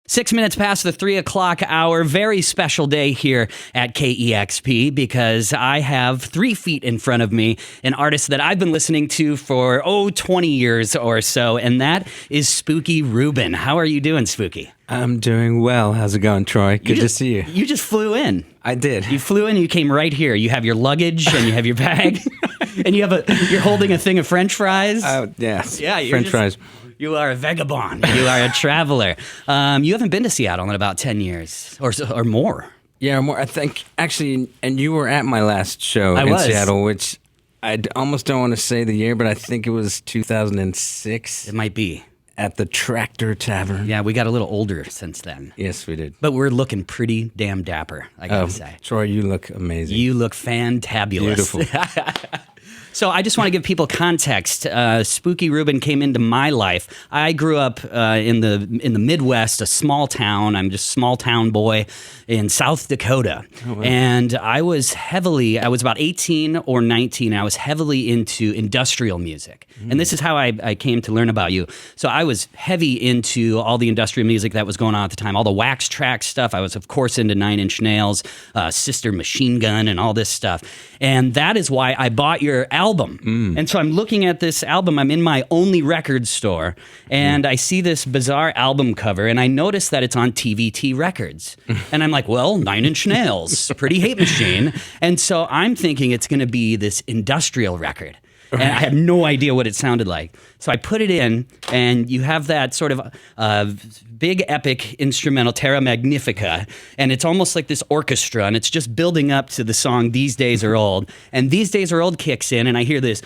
6 minutes past the 3 o'clock hour. Very special day here at KEXP because I have 3 feet in front of me an artist that I've been listening to for, 20 years or so, and that is Spookey Ruben. How are you doing, Spookey? I'm doing well. How's it going, Troy? Good to see you. You just flew in. I did. You flew in and you came right here. You have your luggage and you have your bag and you're holding a thing of French fries. Yes. Yeah, French fries. You are a vagabond. You are a traveler. You haven't been to Seattle in about 10 years or more. Yeah, more. I think, actually, and you were at my last show in Seattle, which I almost don't want to say the year, but I think it was 2006. It might be. At the Tractor Tavern. Yeah, we got a little older since then. Yes, we did. But we're looking pretty damn dapper, I gotta say. Troy, you look amazing. You look fantabulous. Beautiful. So I just want to give people context. Spookey Ruben came into my life. I grew up in the Midwest, a small town. I'm just a small town boy in South Dakota. Oh, wow. And I was about 18 or 19. I was heavily into industrial music. And this is how I came to learn about you. So I was heavy into all the industrial music that was going on at the time, all the wax track stuff. I was, of course, into Nine Inch Nails, Sister Machine Gun, and all this stuff. And that is why I bought your album. And so I'm looking at this album. I'm in my only record store, and I see this bizarre album cover, and I notice that it's on TVT Records. And I'm like, well, Nine Inch Nails, Pretty Hate Machine. And so I'm thinking it's going to be this industrial record. And I had no idea what it sounded like. So I put it in, and you have that sort of big epic instrumental, Terra Magnifica, and it's almost like this orchestra, and it's just building up to the song These Days Are Old. And These Days Are Old kicks in, and I hear this,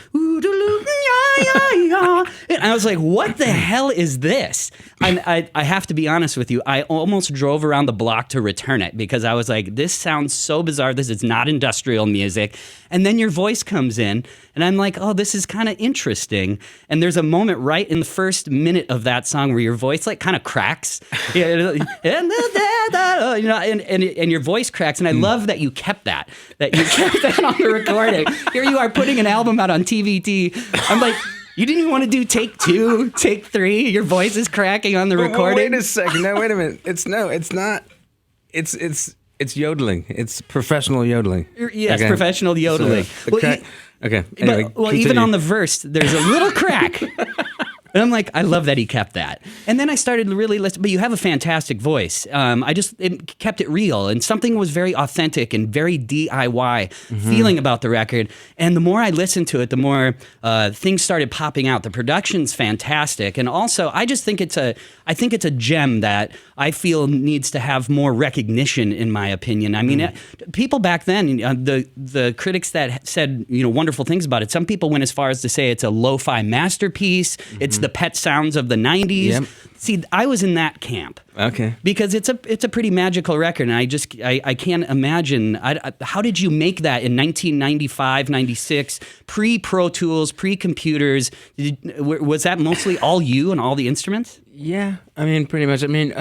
and I was like, what the hell is this? I have to be honest with you. I almost drove around the block to return it because I was like, this sounds so bizarre. This is not industrial music. And then your voice comes in, and I'm like, oh, this is kind of interesting. And there's a moment right in the first minute of that song where your voice like kind of cracks. And your voice cracks. And I love that you kept that on the recording. Here you are putting an album out on TVT. I'm like, you didn't even want to do take 2, take 3. Your voice is cracking on the recording. Wait a second. No, wait a minute. It's not. It's yodeling. It's professional yodeling. Yes, okay. Professional yodeling. So, okay. Anyway, even on the verse, there's a little crack. And I'm like, I love that he kept that. And then I started to really listen. But you have a fantastic voice. It kept it real. And something was very authentic and very DIY feeling about the record. And the more I listened to it, the more things started popping out. The production's fantastic. And also, I think it's a gem that I feel needs to have more recognition, in my opinion. I mean, people back then, the critics that said wonderful things about it, some people went as far as to say it's a lo-fi masterpiece. It's the pet sounds of the 90s. Yep. See, I was in that camp. Okay. Because it's a pretty magical record, and I can't imagine. How did you make that in 1995, 96, pre-Pro Tools, pre-computers? Was that mostly all you and all the instruments? Yeah, I mean, pretty much. I mean,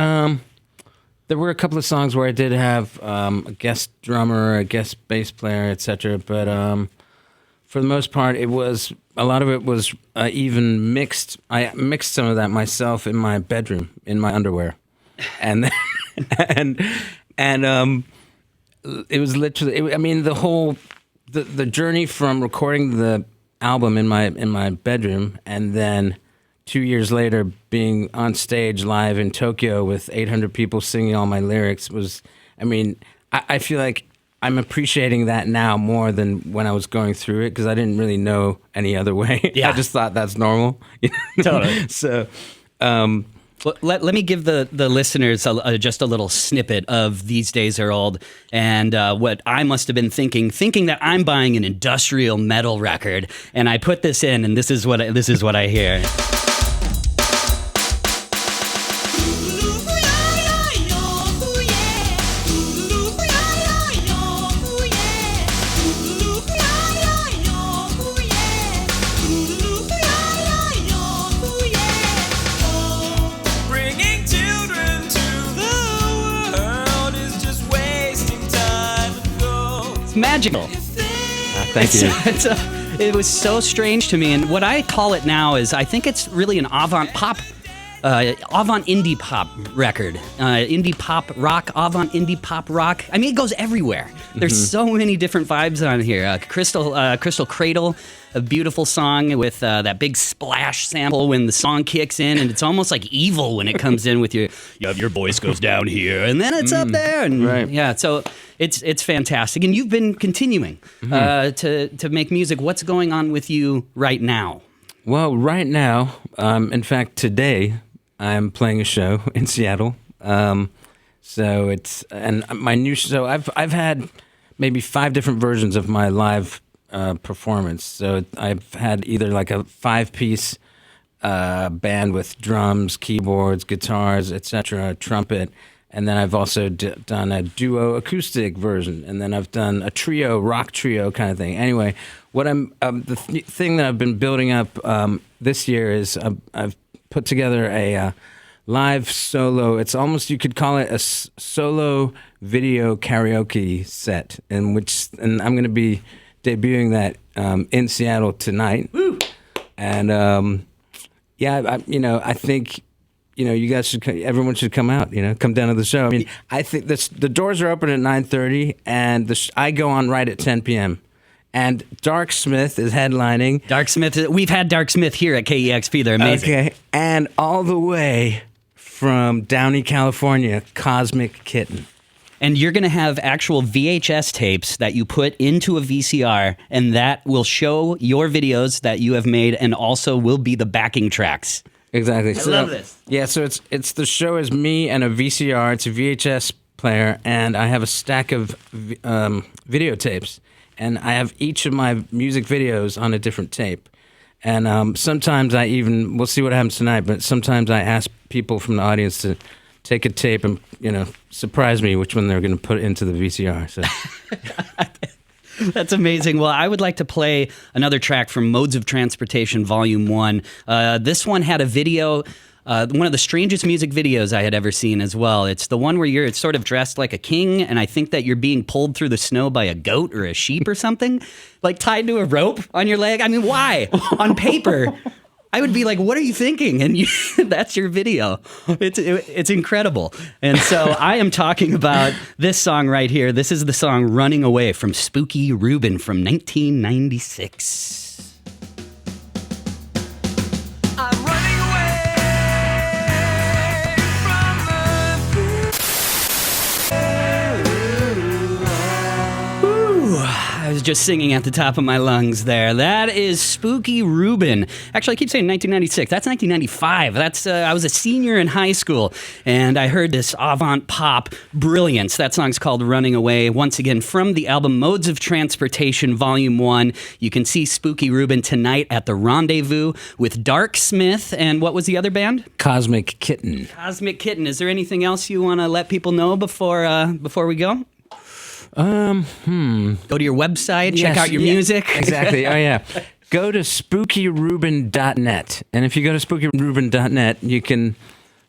there were a couple of songs where I did have a guest drummer, a guest bass player, etc. But for the most part, a lot of it was even mixed. I mixed some of that myself in my bedroom, in my underwear. And it was literally, the journey from recording the album in my bedroom and then 2 years later being on stage live in Tokyo with 800 people singing all my lyrics was, I feel like I'm appreciating that now more than when I was going through it because I didn't really know any other way. Yeah. I just thought that's normal. Totally. So, let me give the listeners just a little snippet of These Days Are Old and what I must have been thinking that I'm buying an industrial metal record, and I put this in, and this is what I hear. Magical. Thank you. It was so strange to me, and what I call it now is I think it's really an avant pop avant indie pop record, indie pop rock, avant indie pop rock. I mean, it goes everywhere. There's so many different vibes on here. Crystal Cradle, a beautiful song with that big splash sample when the song kicks in, and it's almost like evil when it comes in with your voice goes down here, and then it's up there, and right. yeah, so it's fantastic. And you've been continuing to make music. What's going on with you right now? Well, right now, in fact, today, I'm playing a show in Seattle. So it's and my new show. I've had maybe 5 different versions of my live performance. So I've had either like a 5-piece band with drums, keyboards, guitars, etc., trumpet, and then I've also done a duo acoustic version, and then I've done a trio, rock trio kind of thing. Anyway, what the thing that I've been building up this year is I've put together a live solo. It's almost, you could call it a solo video karaoke set, and I'm going to be debuting that in Seattle tonight. Woo! And I think you guys everyone should come out. Come down to the show. I mean, I think the doors are open at 9:30, and I go on right at 10 p.m. And Dark Smith is headlining. Dark Smith, we've had Dark Smith here at KEXP. They're amazing. Okay, and all the way from Downey, California, Cosmic Kitten. And you're going to have actual VHS tapes that you put into a VCR, and that will show your videos that you have made, and also will be the backing tracks. Exactly. I love this. Yeah, so it's the show is me and a VCR. It's a VHS player, and I have a stack of videotapes. And I have each of my music videos on a different tape. And sometimes we'll see what happens tonight, but sometimes I ask people from the audience to take a tape and, surprise me which one they're going to put into the VCR. So. That's amazing. Well, I would like to play another track from Modes of Transportation, Volume 1. This one had a video, one of the strangest music videos I had ever seen as well. It's the one where you're sort of dressed like a king, and I think that you're being pulled through the snow by a goat or a sheep or something, like tied to a rope on your leg. I mean, why? On paper, I would be like, what are you thinking? And that's your video. It's incredible. And so I am talking about this song right here. This is the song Running Away from Spookey Ruben from 1996. I was just singing at the top of my lungs there. That is Spookey Ruben. Actually, I keep saying 1996. That's 1995. I was a senior in high school, and I heard this avant pop brilliance. That song's called Running Away. Once again, from the album Modes of Transportation, Volume 1. You can see Spookey Ruben tonight at the Rendezvous with Dark Smith, and what was the other band? Cosmic Kitten. Cosmic Kitten. Is there anything else you want to let people know before we go? Go to your website, check out your music. Exactly. Oh, yeah. Go to spookyruben.net. And if you go to spookyruben.net,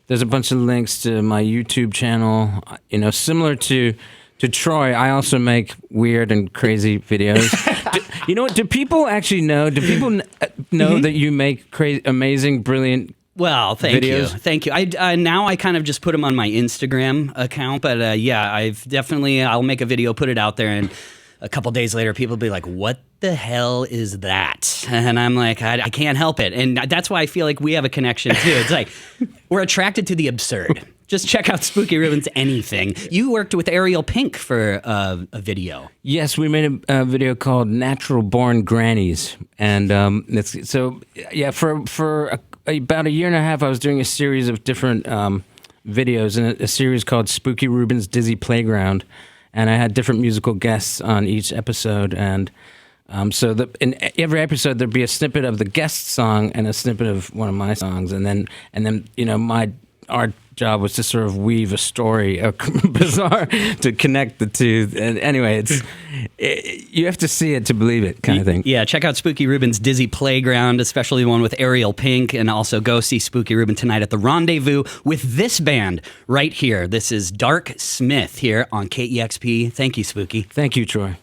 there's a bunch of links to my YouTube channel. Similar to Troy, I also make weird and crazy videos. Do people actually know? Do people know that you make crazy, amazing, brilliant Well, thank videos? you. Thank you. Now I kind of just put them on my Instagram account, but I'll make a video, put it out there, and a couple days later, people will be like, what the hell is that? And I'm like, I can't help it. And that's why I feel like we have a connection, too. It's like, we're attracted to the absurd. Just check out Spookey Ruben's anything. You worked with Ariel Pink for a video. Yes, we made a video called Natural Born Grannies. And for about a year and a half, I was doing a series of different videos, and a series called Spookey Ruben's Dizzy Playground. And I had different musical guests on each episode. And in every episode, there'd be a snippet of the guest song and a snippet of one of my songs. And then our job was to sort of weave a story, bizarre, to connect the two. And anyway, you have to see it to believe it, kind of thing. Yeah, check out Spookey Ruben's Dizzy Playground, especially the one with Ariel Pink, and also go see Spookey Ruben tonight at the Rendezvous with this band right here. This is Dark Smith here on KEXP. Thank you, Spookey. Thank you, Troy.